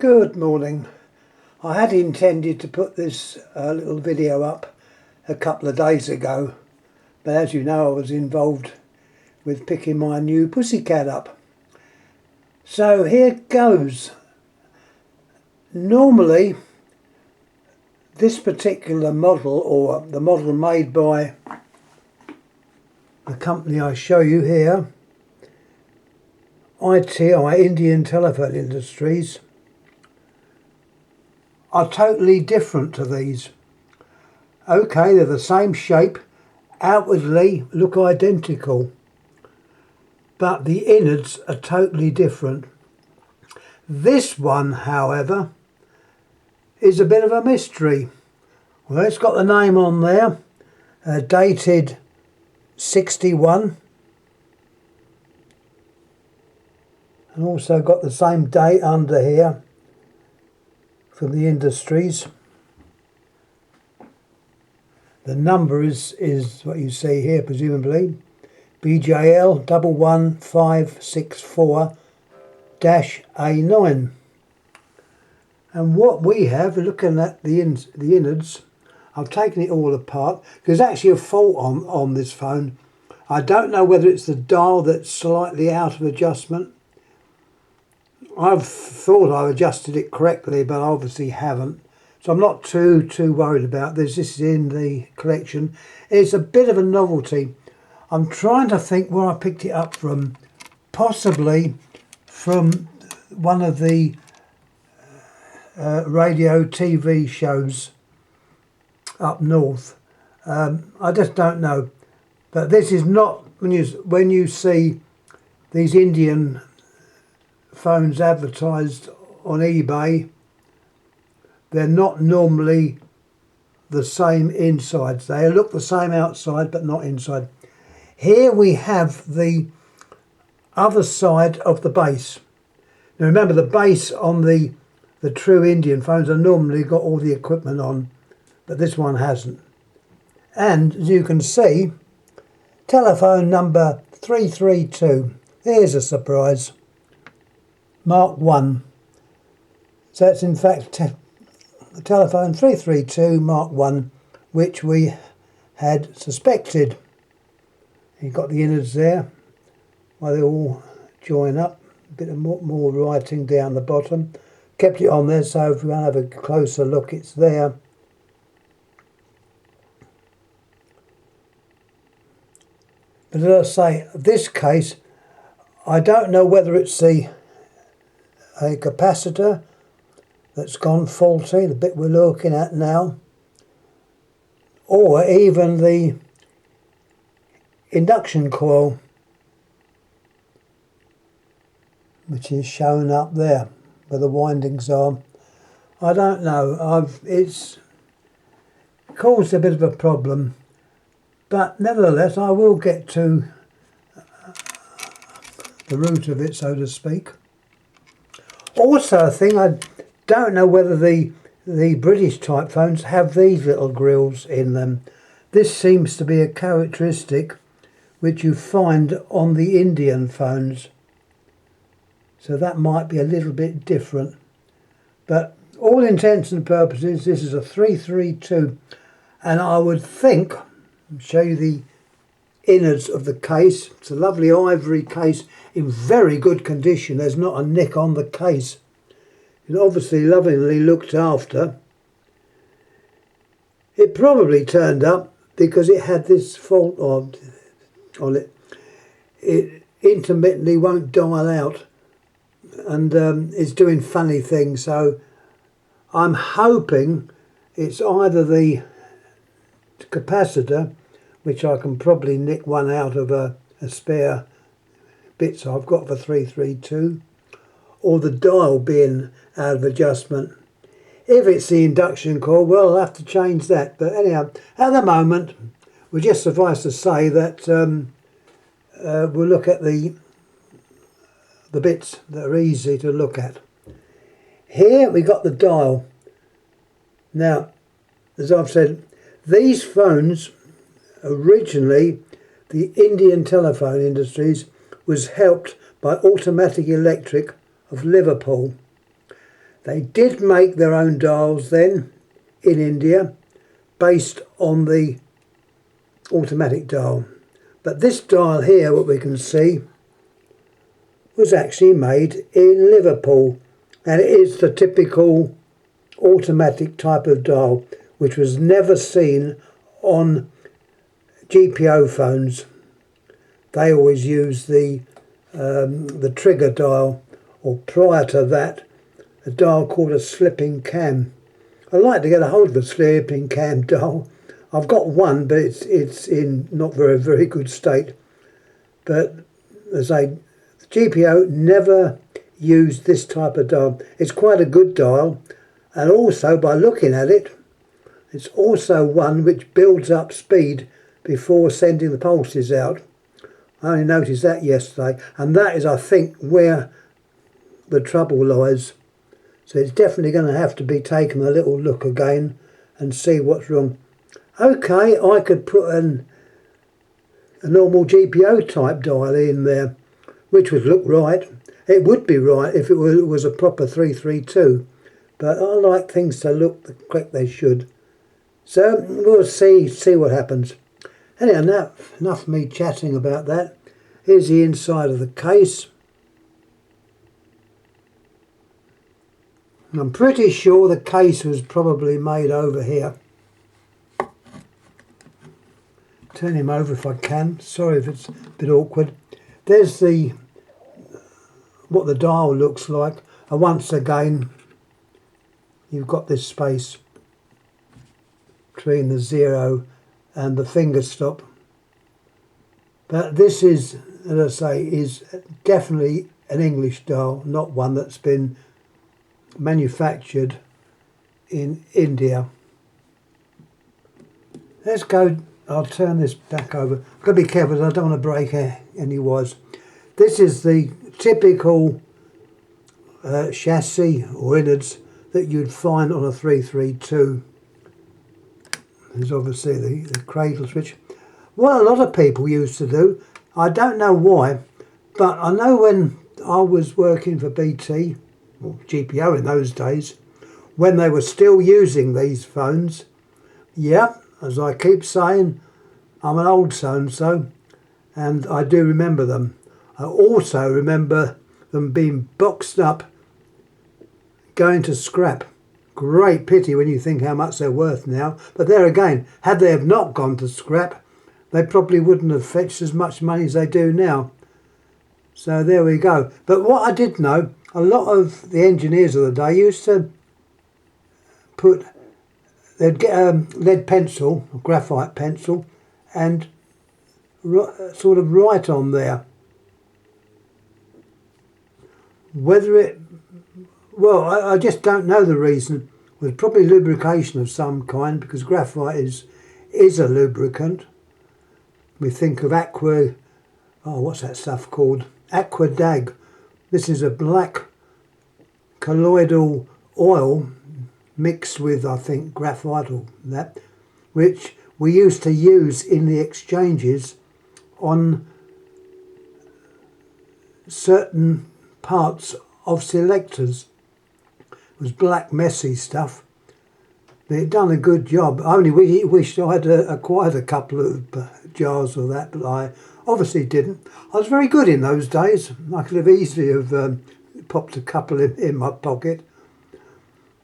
Good morning. I had intended to put this little video up a couple of days ago, but as you know I was involved with picking my new pussycat up. So here goes. Normally this particular model, or the model made by the company I show you here, ITI, Indian Telephone Industries, are totally different to these. Okay, they're the same shape, outwardly look identical, but the innards are totally different. This one, however, is a bit of a mystery. Well, it's got the name on there, dated 61, and also got the same date under here from the industries. The number is what you see here, presumably BJL 11564-A9. And what we have, looking at the innards, I've taken it all apart. There's actually a fault on this phone. I don't know whether it's the dial that's slightly out of adjustment. I've thought I adjusted it correctly, but I obviously haven't. So I'm not too worried about this. This is in the collection. It's a bit of a novelty. I'm trying to think where I picked it up from. Possibly from one of the radio TV shows up north. I just don't know. But this is not, when you see these Indian phones advertised on eBay, they're not normally the same insides. They look the same outside but not inside. Here we have the other side of the base. Now remember, the base on the true Indian phones are normally got all the equipment on, but this one hasn't. And as you can see, telephone number 332. Here's a surprise. Mark 1. So it's in fact telephone 332 Mark 1, which we had suspected. You've got the innards there, where they all join up. A bit of more writing down the bottom. Kept it on there so if you want to have a closer look, it's there. But as I say, this case, I don't know whether it's a capacitor that's gone faulty, the bit we're looking at now, or even the induction coil, which is shown up there where the windings are. I don't know. It's caused a bit of a problem, but nevertheless I will get to the root of it, so to speak. Also a thing, I don't know whether the British type phones have these little grills in them. This seems to be a characteristic which you find on the Indian phones. So that might be a little bit different. But all intents and purposes, this is a 332. And I would think, I'll show you the innards of the case. It's a lovely ivory case in very good condition. There's not a nick on the case. It's obviously lovingly looked after. It probably turned up because it had this fault on it. It intermittently won't dial out, and it's doing funny things. So I'm hoping it's either the capacitor, which I can probably nick one out of a spare bits I've got for 332, or the dial being out of adjustment. If it's the induction coil, well, I'll have to change that. But anyhow, at the moment, we'll just suffice to say that we'll look at the bits that are easy to look at. Here we got the dial. Now, as I've said, these phones originally, the Indian Telephone Industries was helped by Automatic Electric of Liverpool. They did make their own dials then in India based on the automatic dial. But this dial here, what we can see, was actually made in Liverpool, and it is the typical automatic type of dial which was never seen on GPO phones. They always use the trigger dial, or prior to that a dial called a slipping cam. I'd like to get a hold of a slipping cam dial. I've got one, but it's in not very good state. But as I GPO never used this type of dial. It's quite a good dial, and also by looking at it, it's also one which builds up speed before sending the pulses out. I only noticed that yesterday, and that is, I think, where the trouble lies. So it's definitely going to have to be taken a little look again and see what's wrong. Okay, I could put a normal GPO type dial in there, which would look right. It would be right if it was a proper 332, but I like things to look the correct they should. So we'll see what happens. Anyhow, enough of me chatting about that. Here's the inside of the case. I'm pretty sure the case was probably made over here. Turn him over if I can. Sorry if it's a bit awkward. There's what the dial looks like. And once again, you've got this space between the 0 and the finger stop. But this is, as I say, is definitely an English dial, not one that's been manufactured in India. Let's go. I'll turn this back over. I've got to be careful, I don't want to break any wires. This is the typical chassis or innards that you'd find on a 332. There's obviously the cradle switch. What a lot of people used to do, I don't know why, but I know when I was working for BT, or GPO in those days, when they were still using these phones, yeah, as I keep saying, I'm an old so-and-so, and I do remember them. I also remember them being boxed up, going to scrap. Great pity when you think how much they're worth now. But there again, had they have not gone to scrap, they probably wouldn't have fetched as much money as they do now. So there we go. But what I did know, a lot of the engineers of the day used to they'd get a lead pencil, a graphite pencil, and sort of write on there. Whether it, well, I just don't know the reason. It was probably lubrication of some kind, because graphite is a lubricant. We think of what's that stuff called? Aquadag. This is a black colloidal oil mixed with, I think, graphite or that, which we used to use in the exchanges on certain parts of selectors. It was black, messy stuff. But it done a good job. I only wished I had acquired a couple of jars of that, but I obviously didn't. I was very good in those days. I could have easily have popped a couple in my pocket.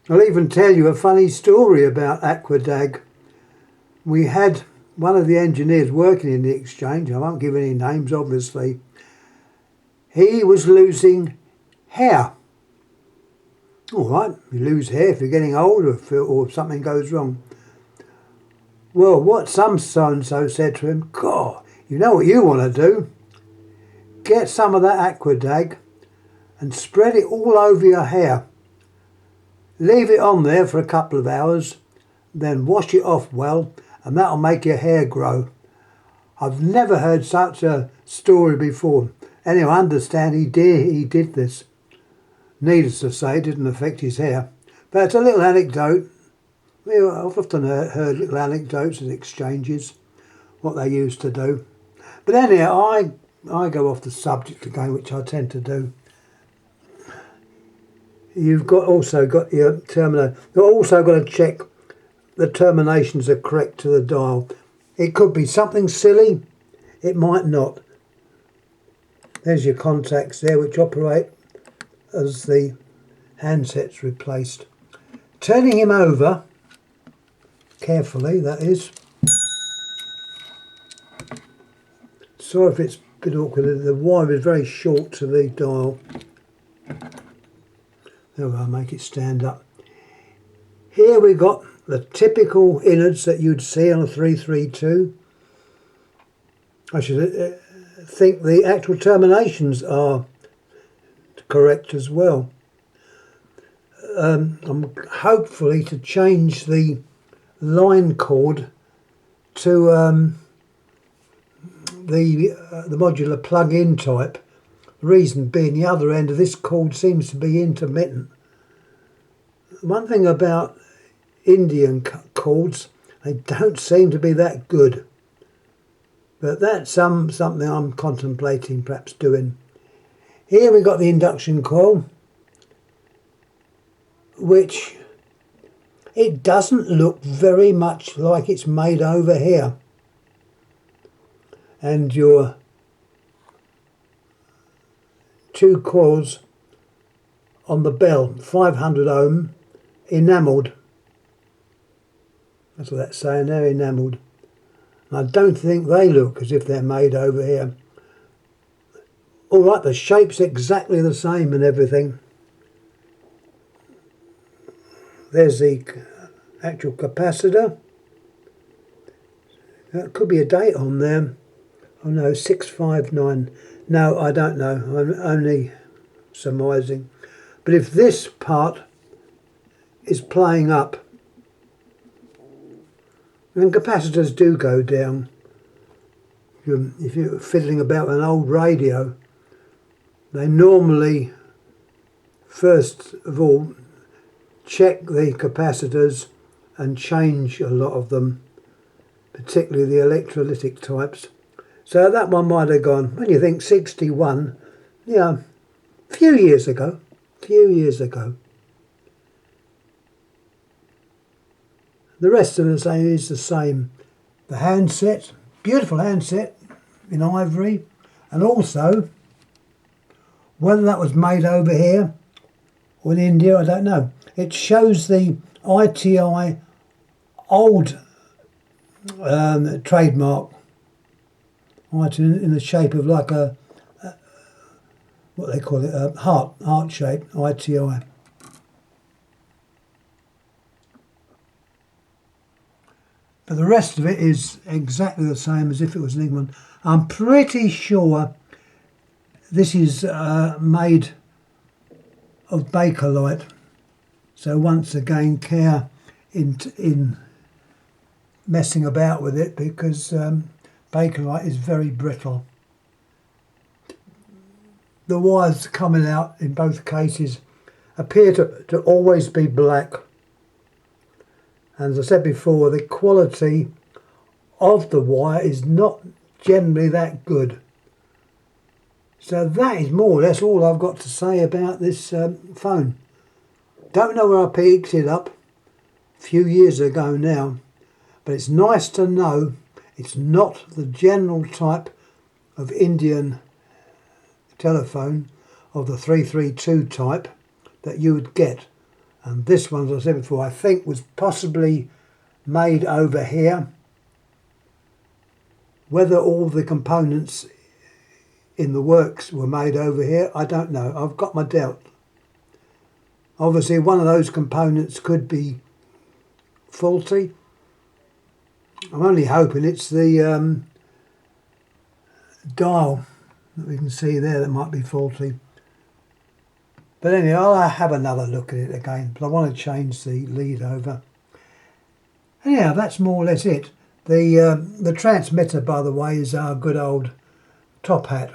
I'll even tell you a funny story about Aquadag. We had one of the engineers working in the exchange, I won't give any names obviously, he was losing hair. All right, you lose hair if you're getting older or if something goes wrong. Well, what some so-and-so said to him, God, you know what you want to do? Get some of that Aquadag and spread it all over your hair. Leave it on there for a couple of hours, then wash it off well, and that'll make your hair grow. I've never heard such a story before. Anyway, I understand he did this. Needless to say, it didn't affect his hair. But it's a little anecdote. I've often heard little anecdotes in exchanges, what they used to do. But anyhow, I go off the subject again, which I tend to do. you've also got your terminator. You've also got to check the terminations are correct to the dial. It could be something silly, it might not. There's your contacts there, which operate as the handset's replaced. Turning him over, carefully that is. Sorry if it's a bit awkward, the wire is very short to the dial. There we go, make it stand up. Here we got the typical innards that you'd see on a 332. I should think the actual terminations are correct as well. I'm hopefully to change the line cord to the modular plug-in type. The reason being the other end of this cord seems to be intermittent. One thing about Indian cords, they don't seem to be that good. But that's something I'm contemplating perhaps doing. Here we've got the induction coil, which it doesn't look very much like it's made over here. And your two coils on the bell, 500 ohm, enamelled. That's what that's saying, they're enamelled. I don't think they look as if they're made over here. Alright, the shape's exactly the same and everything. There's the actual capacitor. That could be a date on there. Oh no, 659. No, I don't know. I'm only surmising. But if this part is playing up, and capacitors do go down. If you're fiddling about with an old radio, they normally, first of all, check the capacitors and change a lot of them, particularly the electrolytic types. So that one might have gone, when you think 61, yeah, a few years ago. The rest of it is the same. The handset, beautiful handset in ivory, and also whether that was made over here or in India, I don't know. It shows the ITI old trademark, in the shape of like a what they call it, a heart shape, ITI. But the rest of it is exactly the same as if it was an England. I'm pretty sure this is made of Bakelite. So once again, care in messing about with it, because Bakelite is very brittle. The wires coming out in both cases appear to always be black. And as I said before, the quality of the wire is not generally that good. So that is more or less all I've got to say about this phone. Don't know where I picked it up a few years ago now, but it's nice to know it's not the general type of Indian telephone of the 332 type that you would get. And this one, as I said before, I think was possibly made over here. Whether all the components in the works were made over here, I don't know. I've got my doubt. Obviously, one of those components could be faulty. I'm only hoping it's the dial that we can see there that might be faulty. But anyway, I'll have another look at it again, but I want to change the lead over. Anyhow, that's more or less it. The transmitter, by the way, is our good old top hat.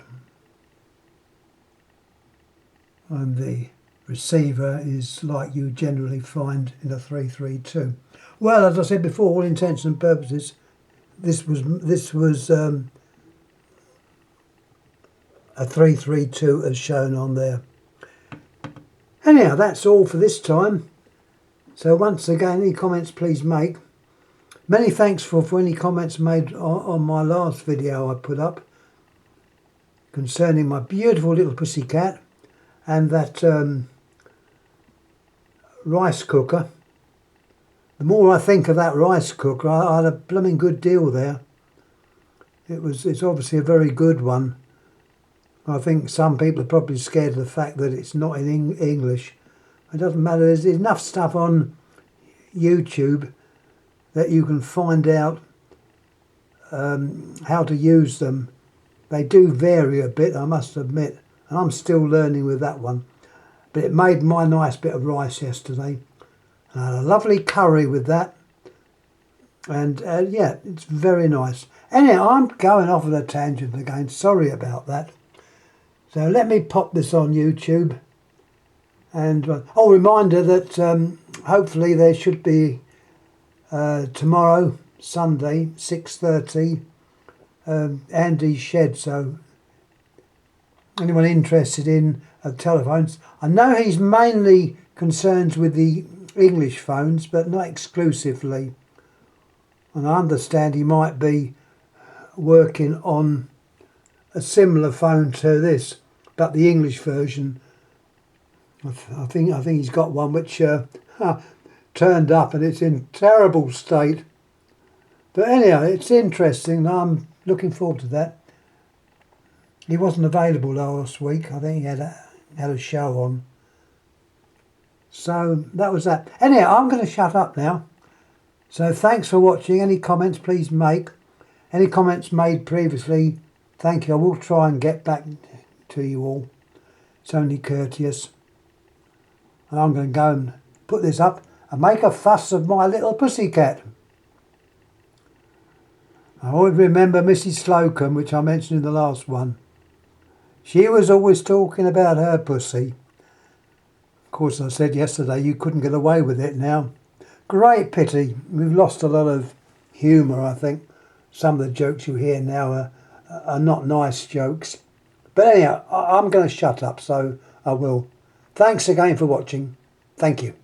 And the receiver is like you generally find in a 332. Well, as I said before, all intents and purposes, this was a 332 as shown on there. Anyhow, that's all for this time. So once again, any comments please make. Many thanks for any comments made on my last video I put up concerning my beautiful little pussycat and that rice cooker. The more I think of that rice cooker, I had a blooming good deal there. It's obviously a very good one. I think some people are probably scared of the fact that it's not in English. It doesn't matter. There's enough stuff on YouTube that you can find out how to use them. They do vary a bit, I must admit, and I'm still learning with that one. But it made my nice bit of rice yesterday. And I had a lovely curry with that. And yeah, it's very nice. Anyhow, I'm going off on a tangent again. Sorry about that. So let me pop this on YouTube. And reminder that hopefully there should be tomorrow, Sunday, 6:30, Andy's shed. So anyone interested in telephones, I know he's mainly concerned with the English phones, but not exclusively. And I understand he might be working on a similar phone to this, but the English version. I think he's got one which turned up and it's in terrible state. But anyhow, it's interesting. I'm looking forward to that. He wasn't available last week. I think he had a show on. So that was that. Anyhow, I'm going to shut up now. So thanks for watching. Any comments, please make. Any comments made previously, thank you. I will try and get back to you all. It's only courteous. And I'm going to go and put this up and make a fuss of my little pussycat. I always remember Mrs. Slocum, which I mentioned in the last one. She was always talking about her pussy. Of course, I said yesterday you couldn't get away with it now. Great pity. We've lost a lot of humour, I think. Some of the jokes you hear now are not nice jokes. But anyhow, I'm going to shut up, so I will. Thanks again for watching. Thank you.